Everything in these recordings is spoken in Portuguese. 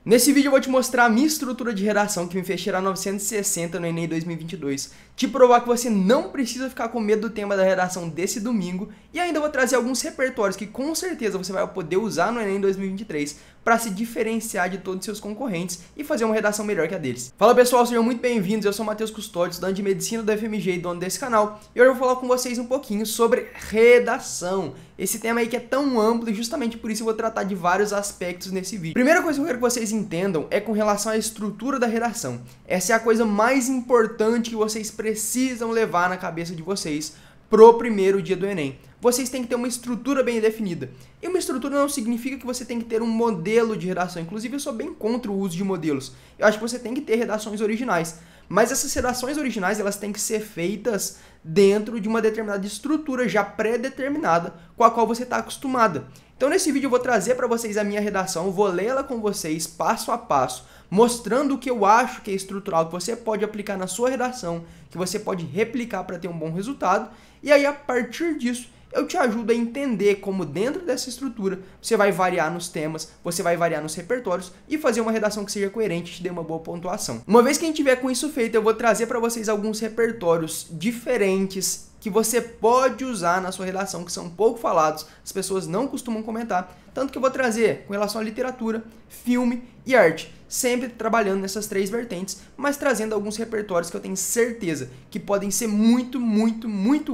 Nesse vídeo eu vou te mostrar a minha estrutura de redação que me fez tirar 960 no Enem 2022, te provar que você não precisa ficar com medo do tema da redação desse domingo e ainda vou trazer alguns repertórios que com certeza você vai poder usar no Enem 2023 para se diferenciar de todos os seus concorrentes e fazer uma redação melhor que a deles. Fala pessoal, sejam muito bem-vindos, eu sou o Matheus Custódio, estudante de Medicina do FMG e dono desse canal, e hoje eu vou falar com vocês um pouquinho sobre redação. Esse tema aí que é tão amplo e justamente por isso eu vou tratar de vários aspectos nesse vídeo. Primeira coisa que eu quero que vocês entendam é com relação à estrutura da redação. Essa é a coisa mais importante que vocês precisam levar na cabeça de vocês pro primeiro dia do Enem. Vocês têm que ter uma estrutura bem definida. E uma estrutura não significa que você tem que ter um modelo de redação. Inclusive, eu sou bem contra o uso de modelos. Eu acho que você tem que ter redações originais. Mas essas redações originais, elas têm que ser feitas dentro de uma determinada estrutura já pré-determinada com a qual você está acostumada. Então, nesse vídeo eu vou trazer para vocês a minha redação, vou lê-la com vocês passo a passo, mostrando o que eu acho que é estrutural, que você pode aplicar na sua redação, que você pode replicar para ter um bom resultado. E aí, a partir disso, eu te ajudo a entender como dentro dessa estrutura você vai variar nos temas, você vai variar nos repertórios e fazer uma redação que seja coerente e te dê uma boa pontuação. Uma vez que a gente tiver com isso feito, eu vou trazer para vocês alguns repertórios diferentes que você pode usar na sua redação, que são pouco falados, as pessoas não costumam comentar, tanto que eu vou trazer com relação à literatura, filme e arte, sempre trabalhando nessas três vertentes, mas trazendo alguns repertórios que eu tenho certeza que podem ser muito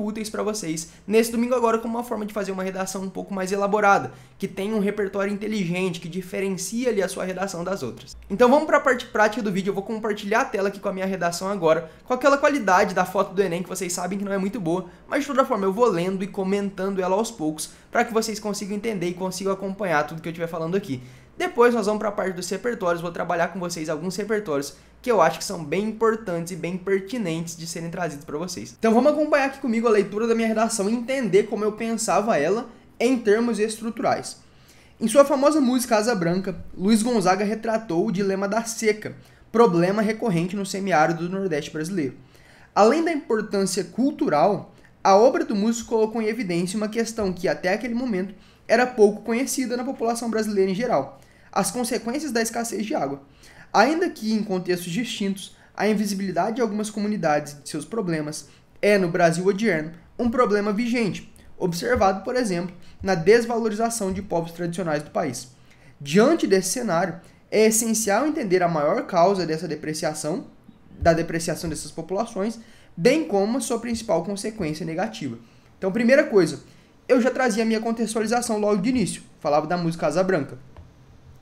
úteis para vocês nesse domingo agora, como uma forma de fazer uma redação um pouco mais elaborada, que tenha um repertório inteligente, que diferencia ali a sua redação das outras. Então vamos para a parte prática do vídeo, eu vou compartilhar a tela aqui com a minha redação agora, com aquela qualidade da foto do Enem que vocês sabem que não é muito boa, mas de toda forma eu vou lendo e comentando ela aos poucos, para que vocês consigam entender e consigam acompanhar tudo que eu estiver falando aqui. Depois nós vamos para a parte dos repertórios, vou trabalhar com vocês alguns repertórios que eu acho que são bem importantes e bem pertinentes de serem trazidos para vocês. Então vamos acompanhar aqui comigo a leitura da minha redação e entender como eu pensava ela em termos estruturais. Em sua famosa música Asa Branca, Luiz Gonzaga retratou o dilema da seca, problema recorrente no semiárido do Nordeste brasileiro. Além da importância cultural, a obra do músico colocou em evidência uma questão que até aquele momento era pouco conhecida na população brasileira em geral: as consequências da escassez de água. Ainda que em contextos distintos, a invisibilidade de algumas comunidades e de seus problemas é, no Brasil odierno, um problema vigente, observado, por exemplo, na desvalorização de povos tradicionais do país. Diante desse cenário, é essencial entender a maior causa dessa depreciação, da depreciação dessas populações, bem como a sua principal consequência negativa. Então, primeira coisa, eu já trazia a minha contextualização logo de início, falava da música Asa Branca.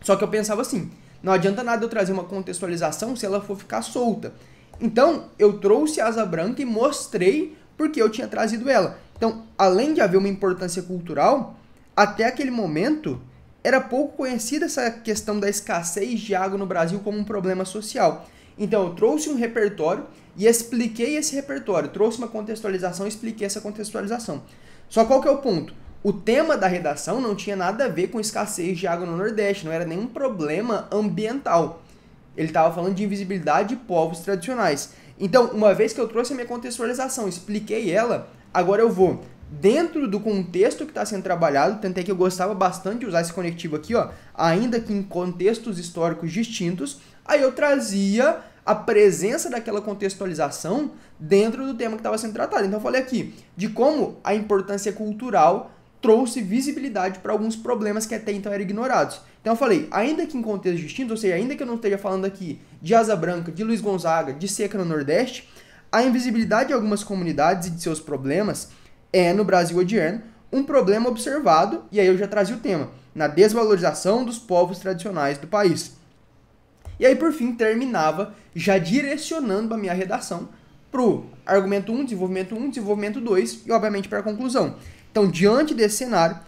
Só que eu pensava assim, não adianta nada eu trazer uma contextualização se ela for ficar solta. Então, eu trouxe a Asa Branca e mostrei porque eu tinha trazido ela. Então, além de haver uma importância cultural, até aquele momento, era pouco conhecida essa questão da escassez de água no Brasil como um problema social. Então, eu trouxe um repertório e expliquei esse repertório, trouxe uma contextualização e expliquei essa contextualização. Só qual que é o ponto? O tema da redação não tinha nada a ver com escassez de água no Nordeste, não era nenhum problema ambiental. Ele estava falando de invisibilidade de povos tradicionais. Então, uma vez que eu trouxe a minha contextualização, expliquei ela, agora eu vou, dentro do contexto que está sendo trabalhado, tentei que eu gostava bastante de usar esse conectivo aqui, ó, ainda que em contextos históricos distintos, aí eu trazia a presença daquela contextualização dentro do tema que estava sendo tratado. Então eu falei aqui de como a importância cultural trouxe visibilidade para alguns problemas que até então eram ignorados. Então eu falei, ainda que em contextos distintos, ou seja, ainda que eu não esteja falando aqui de Asa Branca, de Luiz Gonzaga, de seca no Nordeste, a invisibilidade de algumas comunidades e de seus problemas é, no Brasil odierno, um problema observado, e aí eu já trazia o tema, na desvalorização dos povos tradicionais do país. E aí, por fim, terminava já direcionando a minha redação para o argumento 1, desenvolvimento 2 e, obviamente, para a conclusão. Então, diante desse cenário,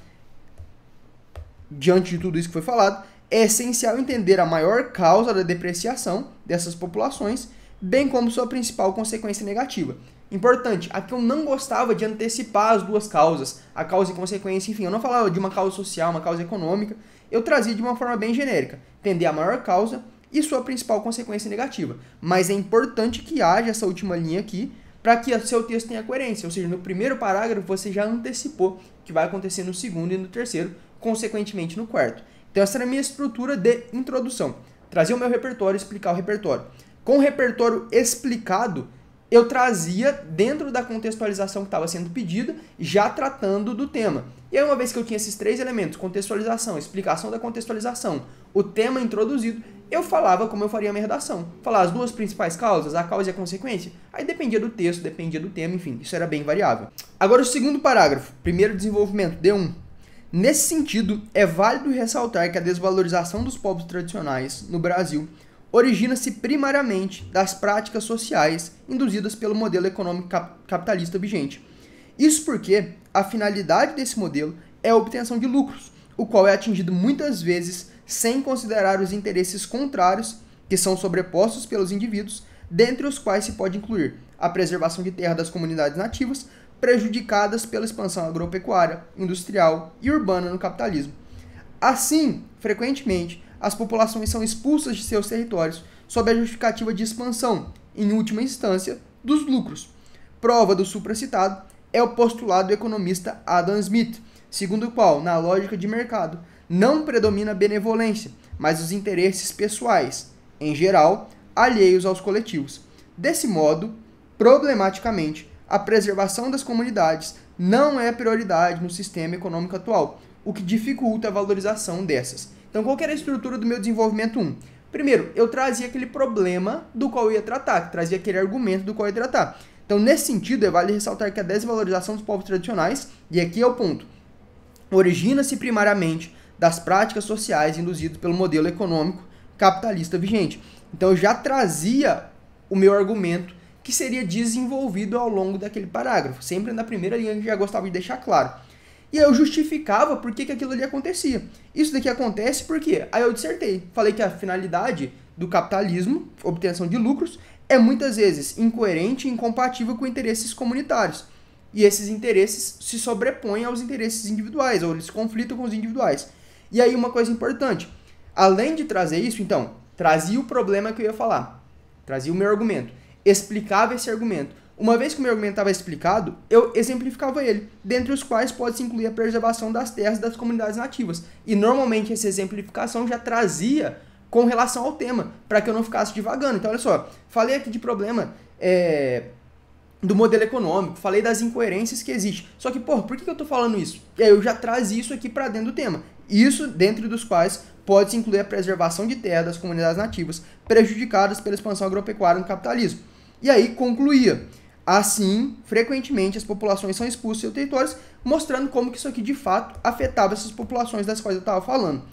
diante de tudo isso que foi falado, é essencial entender a maior causa da depreciação dessas populações, bem como sua principal consequência negativa. Importante, aqui eu não gostava de antecipar as duas causas, a causa e consequência, enfim, eu não falava de uma causa social, uma causa econômica, eu trazia de uma forma bem genérica, entender a maior causa e sua principal consequência negativa. Mas é importante que haja essa última linha aqui para que o seu texto tenha coerência. Ou seja, no primeiro parágrafo você já antecipou o que vai acontecer no segundo e no terceiro, consequentemente no quarto. Então essa era a minha estrutura de introdução. trazer o meu repertório e explicar o repertório. Com o repertório explicado, eu trazia dentro da contextualização que estava sendo pedida, já tratando do tema. E aí, uma vez que eu tinha esses 3 elementos, contextualização, explicação da contextualização, o tema introduzido, eu falava como eu faria a minha redação. Falar as 2 principais causas, a causa e a consequência. Aí dependia do texto, dependia do tema, enfim, isso era bem variável. Agora o segundo parágrafo, primeiro desenvolvimento, D1. Nesse sentido, é válido ressaltar que a desvalorização dos povos tradicionais no Brasil origina-se primariamente das práticas sociais induzidas pelo modelo econômico capitalista vigente. Isso porque a finalidade desse modelo é a obtenção de lucros, o qual é atingido muitas vezes sem considerar os interesses contrários que são sobrepostos pelos indivíduos, dentre os quais se pode incluir a preservação de terra das comunidades nativas, prejudicadas pela expansão agropecuária, industrial e urbana no capitalismo. Assim, frequentemente, as populações são expulsas de seus territórios sob a justificativa de expansão, em última instância, dos lucros. Prova do supracitado é o postulado do economista Adam Smith, segundo o qual, na lógica de mercado, não predomina a benevolência, mas os interesses pessoais, em geral, alheios aos coletivos. Desse modo, problematicamente, a preservação das comunidades não é prioridade no sistema econômico atual, o que dificulta a valorização dessas. Então, qual que era a estrutura do meu desenvolvimento 1? Primeiro, eu trazia aquele problema do qual eu ia tratar, trazia aquele argumento do qual eu ia tratar. Então, nesse sentido, é válido ressaltar que a desvalorização dos povos tradicionais, e aqui é o ponto, origina-se primariamente das práticas sociais induzidas pelo modelo econômico capitalista vigente. Então, eu já trazia o meu argumento que seria desenvolvido ao longo daquele parágrafo, sempre na primeira linha que eu já gostava de deixar claro. E eu justificava por que aquilo ali acontecia. Isso daqui acontece porque aí eu dissertei. Falei que a finalidade do capitalismo, obtenção de lucros, é muitas vezes incoerente e incompatível com interesses comunitários. E esses interesses se sobrepõem aos interesses individuais, ou eles conflitam com os individuais. E aí uma coisa importante, além de trazer isso, então, trazia o problema que eu ia falar, trazia o meu argumento, explicava esse argumento. Uma vez que o meu argumento estava explicado, eu exemplificava ele, dentre os quais pode-se incluir a preservação das terras das comunidades nativas. E normalmente essa exemplificação já trazia com relação ao tema, para que eu não ficasse divagando. Então, olha só, falei aqui de problema do modelo econômico, falei das incoerências que existem. Só que, porra, por que eu estou falando isso? E aí eu já trazia isso aqui para dentro do tema. Isso dentro dos quais pode-se incluir a preservação de terra das comunidades nativas prejudicadas pela expansão agropecuária no capitalismo. E aí concluía. Assim, frequentemente as populações são expulsas de seus territórios, mostrando como que isso aqui de fato afetava essas populações das quais eu estava falando.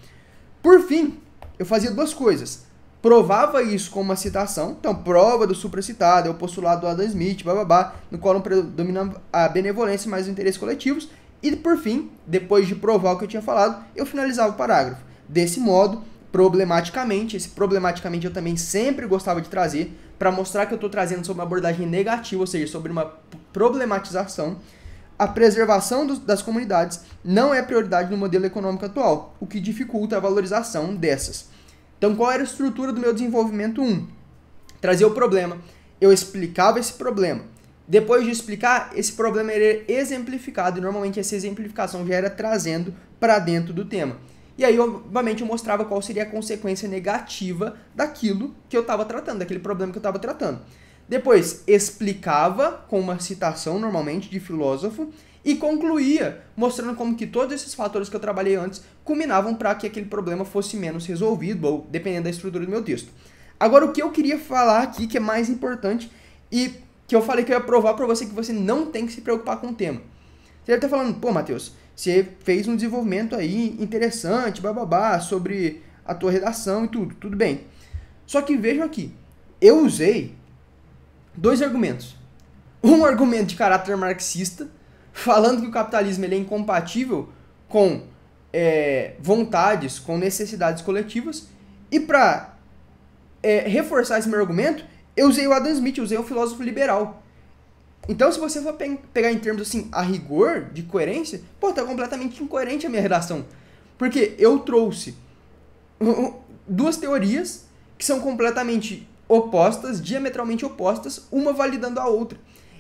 Por fim, eu fazia 2 coisas. Provava isso com uma citação, então prova do supracitado, é o postulado do Adam Smith, bababá, no qual não predomina a benevolência, mas os interesses coletivos. E por fim, depois de provar o que eu tinha falado, eu finalizava o parágrafo. Desse modo, problematicamente, esse problematicamente eu também sempre gostava de trazer, para mostrar que eu estou trazendo sobre uma abordagem negativa, ou seja, sobre uma problematização, a preservação das comunidades não é prioridade no modelo econômico atual, o que dificulta a valorização dessas. Então, qual era a estrutura do meu desenvolvimento 1? Trazer o problema, eu explicava esse problema. Depois de explicar, esse problema era exemplificado, e normalmente essa exemplificação já era trazendo para dentro do tema. E aí, obviamente, eu mostrava qual seria a consequência negativa daquilo que eu estava tratando, daquele problema que eu estava tratando. Depois, explicava com uma citação, normalmente, de filósofo, e concluía, mostrando como que todos esses fatores que eu trabalhei antes culminavam para que aquele problema fosse menos resolvido, ou dependendo da estrutura do meu texto. Agora, o que eu queria falar aqui, que é mais importante, e que eu falei que eu ia provar para você que você não tem que se preocupar com o tema. Você deve estar falando, pô, Matheus, você fez um desenvolvimento aí interessante, bababá, sobre a tua redação e tudo bem. Só que vejam aqui, eu usei 2 argumentos. Um argumento de caráter marxista, falando que o capitalismo ele é incompatível com vontades, com necessidades coletivas, e para reforçar esse meu argumento, eu usei o Adam Smith, eu usei um filósofo liberal. Então, se você for pegar em termos assim, a rigor de coerência, pô, tá completamente incoerente a minha redação. Porque eu trouxe 2 teorias que são completamente opostas, diametralmente opostas, uma validando a outra.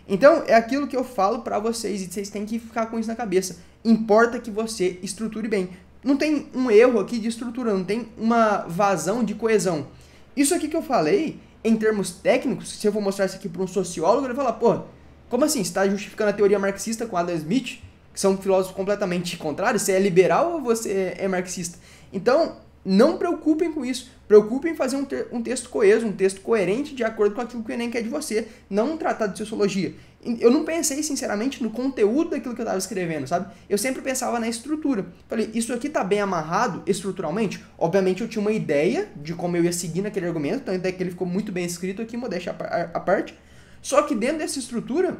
Então, é aquilo que eu falo pra vocês, e vocês têm que ficar com isso na cabeça. Importa que você estruture bem. não tem um erro aqui de estrutura, não tem uma vazão de coesão. Isso aqui que eu falei, em termos técnicos, se eu for mostrar isso aqui para um sociólogo, ele vai falar, pô, como assim? Você está justificando a teoria marxista com Adam Smith, que são filósofos completamente contrários? Você é liberal ou você é marxista? Então, não preocupem com isso. Preocupem em fazer um texto coeso, um texto coerente de acordo com aquilo que o Enem quer de você, não um tratado de sociologia. Eu não pensei, sinceramente, no conteúdo daquilo que eu estava escrevendo, sabe? Eu sempre pensava na estrutura. Falei, isso aqui tá bem amarrado estruturalmente? Obviamente eu tinha uma ideia de como eu ia seguir naquele argumento, tanto é que ele ficou muito bem escrito aqui, modéstia à parte. Só que dentro dessa estrutura,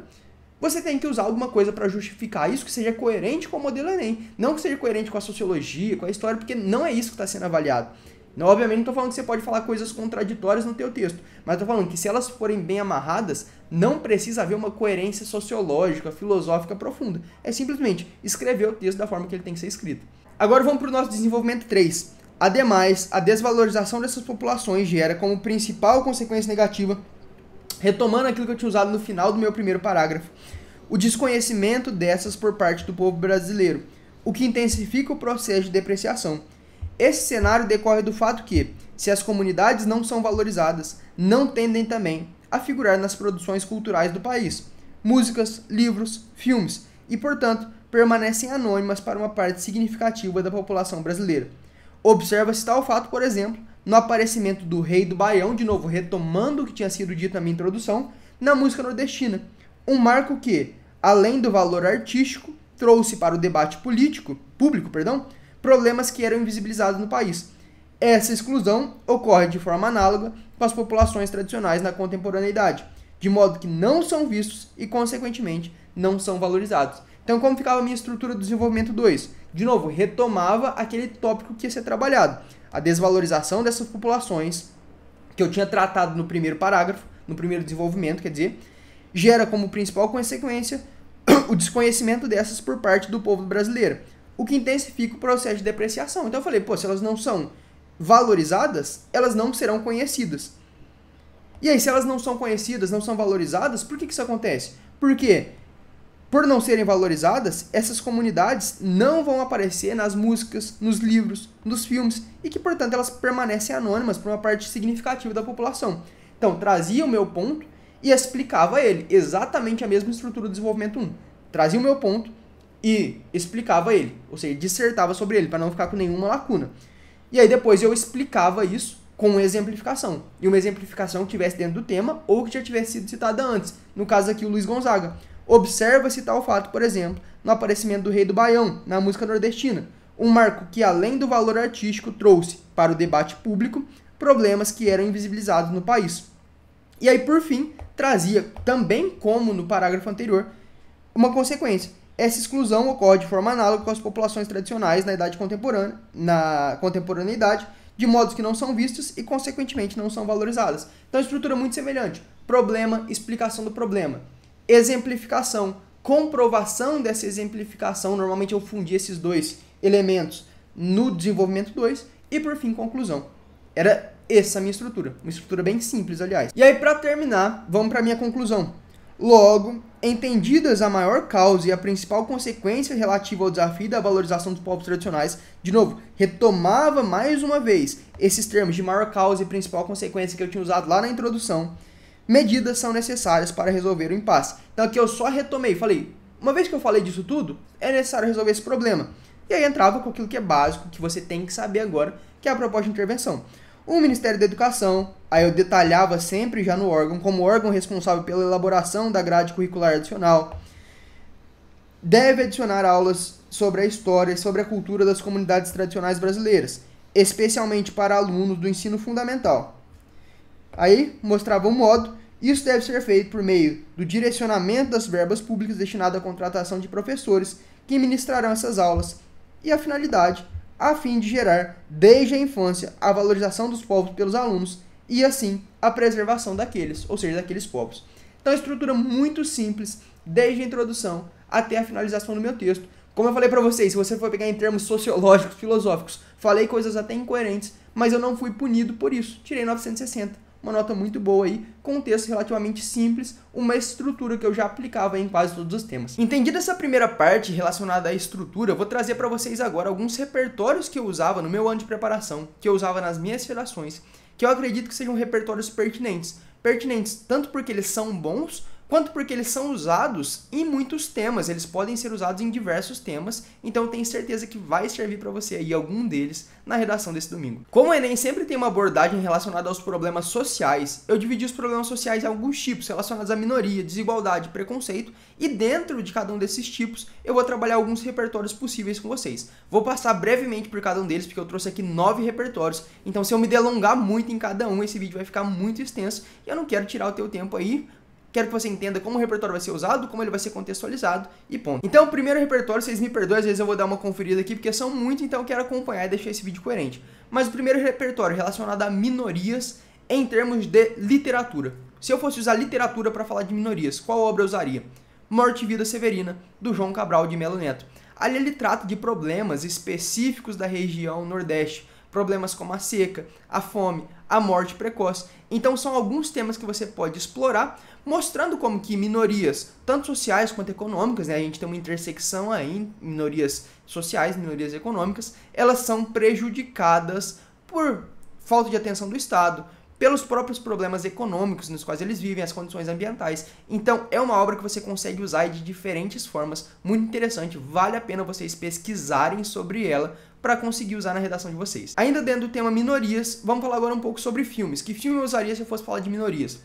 você tem que usar alguma coisa para justificar isso que seja coerente com o modelo Enem. Não que seja coerente com a sociologia, com a história, porque não é isso que está sendo avaliado. Não, obviamente não estou falando que você pode falar coisas contraditórias no teu texto, mas estou falando que se elas forem bem amarradas, não precisa haver uma coerência sociológica, filosófica profunda. É simplesmente escrever o texto da forma que ele tem que ser escrito. Agora vamos para o nosso desenvolvimento 3. Ademais, a desvalorização dessas populações gera como principal consequência negativa, retomando aquilo que eu tinha usado no final do meu primeiro parágrafo, o desconhecimento dessas por parte do povo brasileiro, o que intensifica o processo de depreciação. Esse cenário decorre do fato que, se as comunidades não são valorizadas, não tendem também a figurar nas produções culturais do país, músicas, livros, filmes, e, portanto, permanecem anônimas para uma parte significativa da população brasileira. Observa-se tal fato, por exemplo, no aparecimento do Rei do Baião, de novo retomando o que tinha sido dito na minha introdução, na música nordestina, um marco que, além do valor artístico, trouxe para o debate público, problemas que eram invisibilizados no país. Essa exclusão ocorre de forma análoga com as populações tradicionais na contemporaneidade, de modo que não são vistos e, consequentemente, não são valorizados. Então, como ficava a minha estrutura do desenvolvimento 2? De novo, retomava aquele tópico que ia ser trabalhado. A desvalorização dessas populações, que eu tinha tratado no primeiro parágrafo, no primeiro desenvolvimento, quer dizer, gera como principal consequência o desconhecimento dessas por parte do povo brasileiro, o que intensifica o processo de depreciação. Então eu falei, pô, se elas não são valorizadas, elas não serão conhecidas. E aí, se elas não são conhecidas, não são valorizadas, por que isso acontece? Porque, por não serem valorizadas, essas comunidades não vão aparecer nas músicas, nos livros, nos filmes, e que, portanto, elas permanecem anônimas para uma parte significativa da população. Então, trazia o meu ponto e explicava ele, exatamente a mesma estrutura do desenvolvimento 1. Trazia o meu ponto e explicava ele, ou seja, dissertava sobre ele, para não ficar com nenhuma lacuna. E aí depois eu explicava isso com uma exemplificação, e uma exemplificação que estivesse dentro do tema ou que já tivesse sido citada antes, no caso aqui o Luiz Gonzaga. Observa-se tal fato, por exemplo, no aparecimento do Rei do Baião, na música nordestina, um marco que, além do valor artístico, trouxe para o debate público problemas que eram invisibilizados no país. E aí, por fim, trazia, também como no parágrafo anterior, uma consequência. Essa exclusão ocorre de forma análoga com as populações tradicionais na idade contemporânea, na contemporaneidade, de modos que não são vistos e, consequentemente, não são valorizadas. Então, a estrutura é muito semelhante. Problema, explicação do problema. Exemplificação, comprovação dessa exemplificação. Normalmente eu fundi esses dois elementos no desenvolvimento 2 e, por fim, conclusão. Era essa a minha estrutura. Uma estrutura bem simples, aliás. E aí, para terminar, vamos para a minha conclusão. Logo, entendidas a maior causa e a principal consequência relativa ao desafio da valorização dos povos tradicionais, de novo, retomava mais uma vez esses termos de maior causa e principal consequência que eu tinha usado lá na introdução, medidas são necessárias para resolver o impasse. Então aqui eu só retomei, falei, uma vez que eu falei disso tudo, é necessário resolver esse problema. E aí entrava com aquilo que é básico, que você tem que saber agora, que é a proposta de intervenção. O Ministério da Educação, aí eu detalhava sempre já no órgão, como órgão responsável pela elaboração da grade curricular adicional, deve adicionar aulas sobre a história e sobre a cultura das comunidades tradicionais brasileiras, especialmente para alunos do ensino fundamental. Aí mostrava um modo, isso deve ser feito por meio do direcionamento das verbas públicas destinadas à contratação de professores que ministrarão essas aulas, e a finalidade, a fim de gerar, desde a infância, a valorização dos povos pelos alunos e, assim, a preservação daqueles, ou seja, daqueles povos. Então, a estrutura muito simples, desde a introdução até a finalização do meu texto. Como eu falei para vocês, se você for pegar em termos sociológicos, filosóficos, falei coisas até incoerentes, mas eu não fui punido por isso. Tirei 960. uma nota muito boa aí, com um texto relativamente simples, uma estrutura que eu já aplicava em quase todos os temas. Entendida essa primeira parte relacionada à estrutura, eu vou trazer para vocês agora alguns repertórios que eu usava no meu ano de preparação, que eu usava nas minhas redações, que eu acredito que sejam repertórios pertinentes. Pertinentes tanto porque eles são bons, quanto porque eles são usados em muitos temas, eles podem ser usados em diversos temas, então eu tenho certeza que vai servir para você aí algum deles na redação desse domingo. Como o Enem sempre tem uma abordagem relacionada aos problemas sociais, eu dividi os problemas sociais em alguns tipos relacionados à minoria, desigualdade, preconceito, e dentro de cada um desses tipos eu vou trabalhar alguns repertórios possíveis com vocês. Vou passar brevemente por cada um deles, porque eu trouxe aqui 9 repertórios, então se eu me delongar muito em cada um, esse vídeo vai ficar muito extenso, e eu não quero tirar o teu tempo aí. Quero que você entenda como o repertório vai ser usado, como ele vai ser contextualizado e ponto. Então, o primeiro repertório, vocês me perdoem, às vezes eu vou dar uma conferida aqui, porque são muitos, então eu quero acompanhar e deixar esse vídeo coerente. Mas o primeiro repertório relacionado a minorias em termos de literatura. Se eu fosse usar literatura para falar de minorias, qual obra eu usaria? Morte e Vida Severina, do João Cabral de Melo Neto. Ali ele trata de problemas específicos da região Nordeste, problemas como a seca, a fome, a morte precoce. Então são alguns temas que você pode explorar, mostrando como que minorias, tanto sociais quanto econômicas, né? A gente tem uma intersecção aí, minorias sociais, minorias econômicas, elas são prejudicadas por falta de atenção do Estado, pelos próprios problemas econômicos nos quais eles vivem, as condições ambientais. Então é uma obra que você consegue usar de diferentes formas, muito interessante, vale a pena vocês pesquisarem sobre ela para conseguir usar na redação de vocês. Ainda dentro do tema minorias, vamos falar agora um pouco sobre filmes. Que filme eu usaria se eu fosse falar de minorias?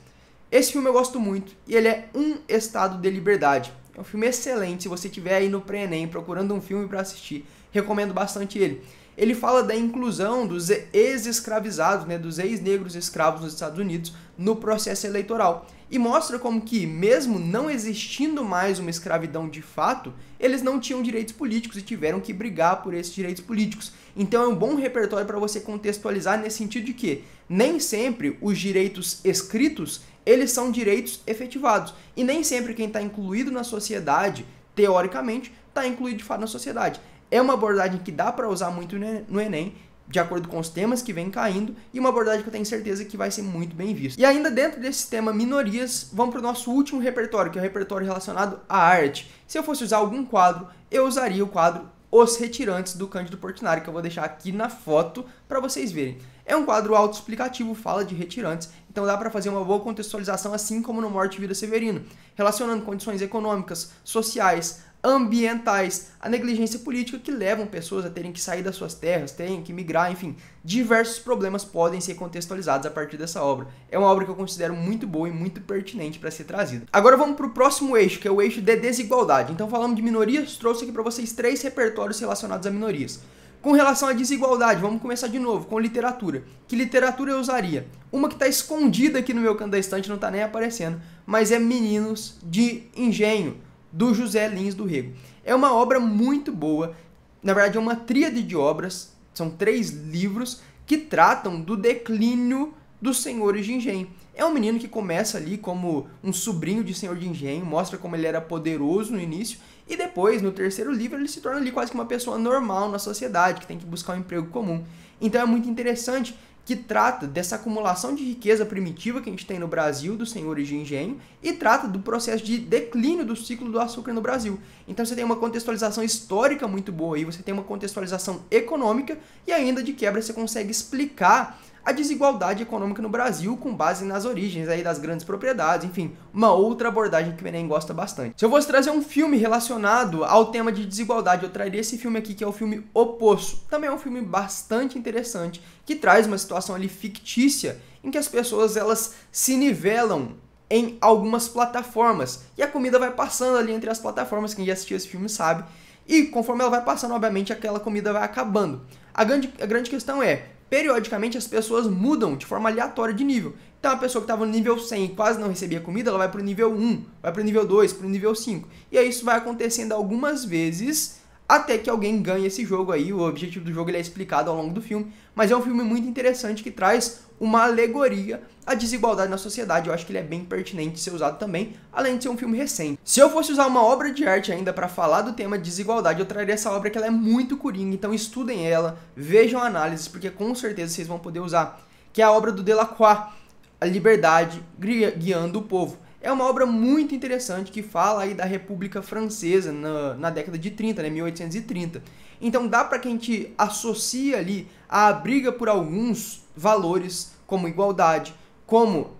Esse filme eu gosto muito, e ele é Um Estado de Liberdade. É um filme excelente, se você estiver aí no pré-ENEM procurando um filme para assistir, recomendo bastante ele. Ele fala da inclusão dos ex-escravizados, né, dos ex-negros escravos nos Estados Unidos no processo eleitoral. E mostra como que, mesmo não existindo mais uma escravidão de fato, eles não tinham direitos políticos e tiveram que brigar por esses direitos políticos. Então é um bom repertório para você contextualizar nesse sentido de que nem sempre os direitos escritos eles são direitos efetivados. E nem sempre quem está incluído na sociedade, teoricamente, está incluído de fato na sociedade. É uma abordagem que dá para usar muito no Enem, de acordo com os temas que vem caindo, e uma abordagem que eu tenho certeza que vai ser muito bem vista. E ainda dentro desse tema minorias, vamos para o nosso último repertório, que é o repertório relacionado à arte. Se eu fosse usar algum quadro, eu usaria o quadro Os Retirantes, do Cândido Portinari, que eu vou deixar aqui na foto para vocês verem. É um quadro autoexplicativo, fala de retirantes, então dá para fazer uma boa contextualização, assim como no Morte e Vida Severina, relacionando condições econômicas, sociais, ambientais, a negligência política que levam pessoas a terem que sair das suas terras, terem que migrar, enfim, diversos problemas podem ser contextualizados a partir dessa obra. É uma obra que eu considero muito boa e muito pertinente para ser trazida. Agora vamos para o próximo eixo, que é o eixo de desigualdade. Então falamos de minorias, trouxe aqui para vocês 3 repertórios relacionados a minorias. Com relação à desigualdade, vamos começar de novo com literatura. Que literatura eu usaria? Uma que está escondida aqui no meu canto da estante, não está nem aparecendo, mas é Meninos de Engenho, do José Lins do Rego. É uma obra muito boa, na verdade é uma tríade de obras, são 3 livros que tratam do declínio dos senhores de engenho. É um menino que começa ali como um sobrinho de senhor de engenho, mostra como ele era poderoso no início, e depois, no terceiro livro, ele se torna ali quase que uma pessoa normal na sociedade, que tem que buscar um emprego comum. Então é muito interessante que trata dessa acumulação de riqueza primitiva que a gente tem no Brasil, dos senhores de engenho, e trata do processo de declínio do ciclo do açúcar no Brasil. Então você tem uma contextualização histórica muito boa aí, você tem uma contextualização econômica, e ainda de quebra você consegue explicar a desigualdade econômica no Brasil com base nas origens aí das grandes propriedades, enfim, uma outra abordagem que o Enem gosta bastante. Se eu fosse trazer um filme relacionado ao tema de desigualdade, eu traria esse filme aqui, que é o filme O Poço. Também é um filme bastante interessante, que traz uma situação ali fictícia, em que as pessoas elas se nivelam em algumas plataformas, e a comida vai passando ali entre as plataformas, quem já assistiu esse filme sabe, e conforme ela vai passando, obviamente, aquela comida vai acabando. A grande questão é, periodicamente as pessoas mudam de forma aleatória de nível. Então a pessoa que estava no nível 100 e quase não recebia comida, ela vai para o nível 1, vai para o nível 2, para o nível 5. E aí isso vai acontecendo algumas vezes até que alguém ganhe esse jogo aí. O objetivo do jogo ele é explicado ao longo do filme, mas é um filme muito interessante que traz uma alegoria à desigualdade na sociedade. Eu acho que ele é bem pertinente de ser usado também, além de ser um filme recente. Se eu fosse usar uma obra de arte ainda para falar do tema de desigualdade, eu traria essa obra que ela é muito coringa, então estudem ela, vejam análises, porque com certeza vocês vão poder usar, que é a obra do Delacroix, A Liberdade Guiando o Povo. É uma obra muito interessante que fala aí da República Francesa na década de 30, né, 1830. Então dá para que a gente associe ali a briga por alguns valores, como igualdade, como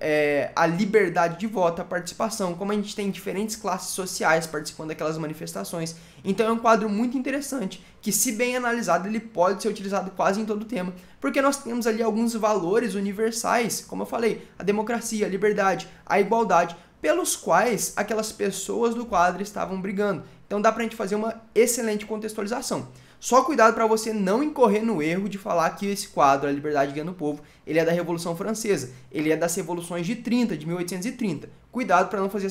a liberdade de voto, a participação, como a gente tem diferentes classes sociais participando daquelas manifestações. Então é um quadro muito interessante, que se bem analisado, ele pode ser utilizado quase em todo o tema, porque nós temos ali alguns valores universais, como eu falei, a democracia, a liberdade, a igualdade, pelos quais aquelas pessoas do quadro estavam brigando. Então dá pra gente fazer uma excelente contextualização. Só cuidado para você não incorrer no erro de falar que esse quadro, A Liberdade Guiando o Povo, ele é da Revolução Francesa, ele é das Revoluções de 1830. Cuidado para não fazer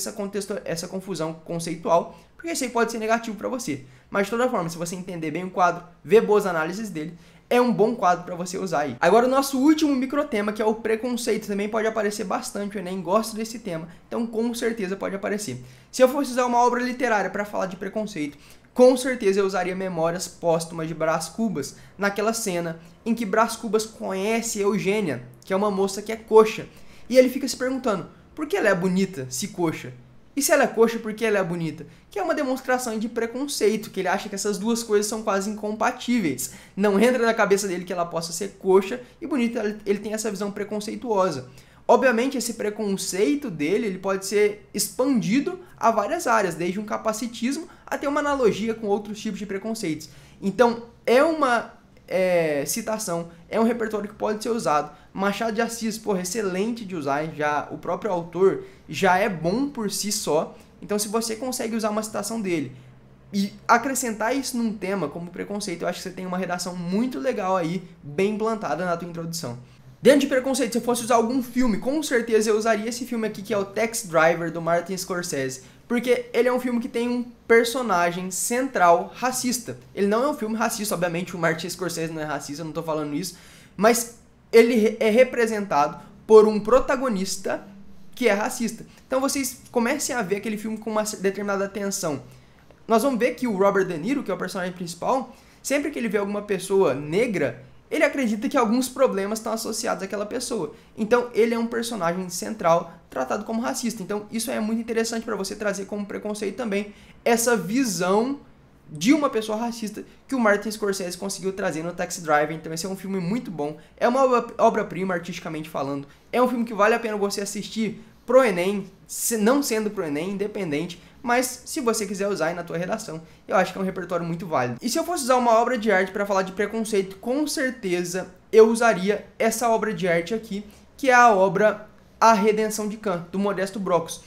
essa confusão conceitual, porque isso aí pode ser negativo para você. Mas de toda forma, se você entender bem o quadro, ver boas análises dele, é um bom quadro para você usar aí. Agora o nosso último microtema, que é o preconceito, também pode aparecer bastante, o Enem gosta desse tema, então com certeza pode aparecer. Se eu fosse usar uma obra literária para falar de preconceito, com certeza eu usaria Memórias Póstumas de Brás Cubas, naquela cena em que Brás Cubas conhece Eugênia, que é uma moça que é coxa, e ele fica se perguntando, por que ela é bonita se coxa? E se ela é coxa, por que ela é bonita? Que é uma demonstração de preconceito, que ele acha que essas duas coisas são quase incompatíveis. Não entra na cabeça dele que ela possa ser coxa e bonita, ele tem essa visão preconceituosa. Obviamente, esse preconceito dele ele pode ser expandido a várias áreas, desde um capacitismo até uma analogia com outros tipos de preconceitos. Então, é uma citação, é um repertório que pode ser usado. Machado de Assis, porra, excelente de usar, já o próprio autor já é bom por si só. Então, se você consegue usar uma citação dele e acrescentar isso num tema como preconceito, eu acho que você tem uma redação muito legal aí, bem implantada na tua introdução. Dentro de preconceito, se eu fosse usar algum filme, com certeza eu usaria esse filme aqui, que é o Taxi Driver, do Martin Scorsese. Porque ele é um filme que tem um personagem central racista. Ele não é um filme racista, obviamente o Martin Scorsese não é racista, eu não tô falando isso. Mas ele é representado por um protagonista que é racista. Então vocês comecem a ver aquele filme com uma determinada atenção. Nós vamos ver que o Robert De Niro, que é o personagem principal, sempre que ele vê alguma pessoa negra, ele acredita que alguns problemas estão associados àquela pessoa. Então, ele é um personagem central tratado como racista. Então, isso é muito interessante para você trazer como preconceito também essa visão de uma pessoa racista que o Martin Scorsese conseguiu trazer no Taxi Driver. Então, esse é um filme muito bom. É uma obra-prima, artisticamente falando. É um filme que vale a pena você assistir pro Enem, não sendo pro Enem, independente. Mas se você quiser usar aí na tua redação, eu acho que é um repertório muito válido. E se eu fosse usar uma obra de arte para falar de preconceito, com certeza eu usaria essa obra de arte aqui, que é a obra A Redenção de Kant, do Modesto Brocos.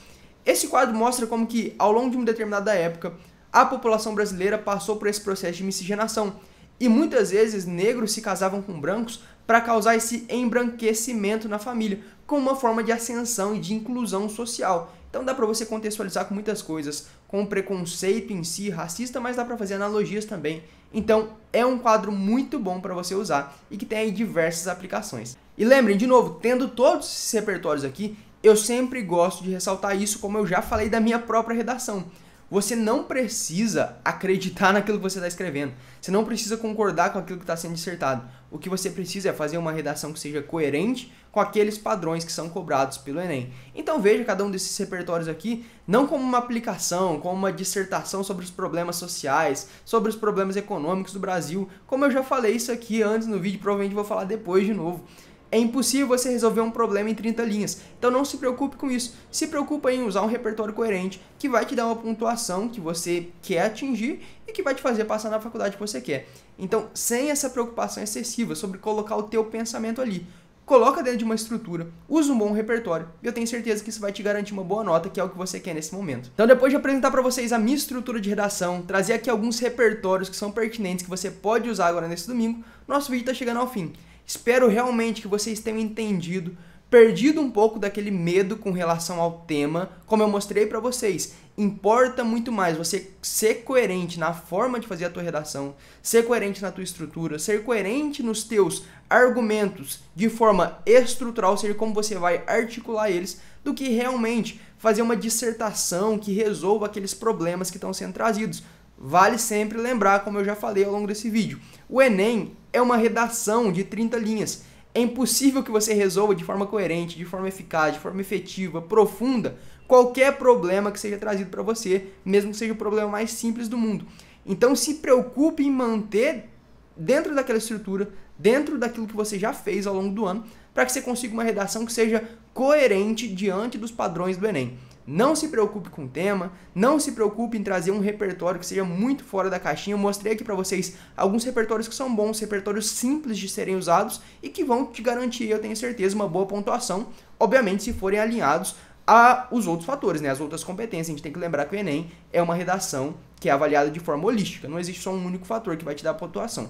Esse quadro mostra como que, ao longo de uma determinada época, a população brasileira passou por esse processo de miscigenação. E muitas vezes negros se casavam com brancos para causar esse embranquecimento na família, como uma forma de ascensão e de inclusão social. Então dá para você contextualizar com muitas coisas, com o preconceito em si, racista, mas dá para fazer analogias também. Então é um quadro muito bom para você usar e que tem aí diversas aplicações. E lembrem, de novo, tendo todos esses repertórios aqui, eu sempre gosto de ressaltar isso, como eu já falei da minha própria redação. Você não precisa acreditar naquilo que você está escrevendo. Você não precisa concordar com aquilo que está sendo dissertado. O que você precisa é fazer uma redação que seja coerente com aqueles padrões que são cobrados pelo Enem. Então veja cada um desses repertórios aqui não como uma aplicação, como uma dissertação sobre os problemas sociais, sobre os problemas econômicos do Brasil. Como eu já falei isso aqui antes no vídeo, provavelmente vou falar depois de novo. É impossível você resolver um problema em 30 linhas, então não se preocupe com isso. Se preocupe em usar um repertório coerente que vai te dar uma pontuação que você quer atingir e que vai te fazer passar na faculdade que você quer. Então, sem essa preocupação excessiva sobre colocar o teu pensamento ali, coloca dentro de uma estrutura, usa um bom repertório e eu tenho certeza que isso vai te garantir uma boa nota, que é o que você quer nesse momento. Então, depois de apresentar para vocês a minha estrutura de redação, trazer aqui alguns repertórios que são pertinentes, que você pode usar agora nesse domingo, nosso vídeo está chegando ao fim. Espero realmente que vocês tenham entendido, perdido um pouco daquele medo com relação ao tema, como eu mostrei para vocês. Importa muito mais você ser coerente na forma de fazer a tua redação, ser coerente na tua estrutura, ser coerente nos teus argumentos de forma estrutural, ou seja, como você vai articular eles, do que realmente fazer uma dissertação que resolva aqueles problemas que estão sendo trazidos. Vale sempre lembrar, como eu já falei ao longo desse vídeo, o Enem é uma redação de 30 linhas. É impossível que você resolva de forma coerente, de forma eficaz, de forma efetiva, profunda, qualquer problema que seja trazido para você, mesmo que seja o problema mais simples do mundo. Então se preocupe em manter dentro daquela estrutura, dentro daquilo que você já fez ao longo do ano, para que você consiga uma redação que seja coerente diante dos padrões do Enem. Não se preocupe com o tema, não se preocupe em trazer um repertório que seja muito fora da caixinha. Eu mostrei aqui para vocês alguns repertórios que são bons, repertórios simples de serem usados e que vão te garantir, eu tenho certeza, uma boa pontuação, obviamente se forem alinhados aos outros fatores, né? As outras competências. A gente tem que lembrar que o Enem é uma redação que é avaliada de forma holística, não existe só um único fator que vai te dar a pontuação.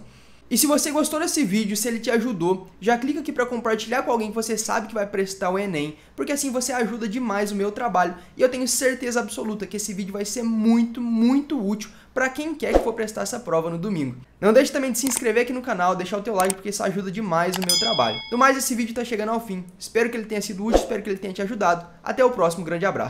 E se você gostou desse vídeo, se ele te ajudou, já clica aqui para compartilhar com alguém que você sabe que vai prestar o Enem, porque assim você ajuda demais o meu trabalho e eu tenho certeza absoluta que esse vídeo vai ser muito, muito útil para quem quer que for prestar essa prova no domingo. Não deixe também de se inscrever aqui no canal, deixar o teu like, porque isso ajuda demais o meu trabalho. No mais, esse vídeo está chegando ao fim. Espero que ele tenha sido útil, espero que ele tenha te ajudado. Até o próximo, grande abraço.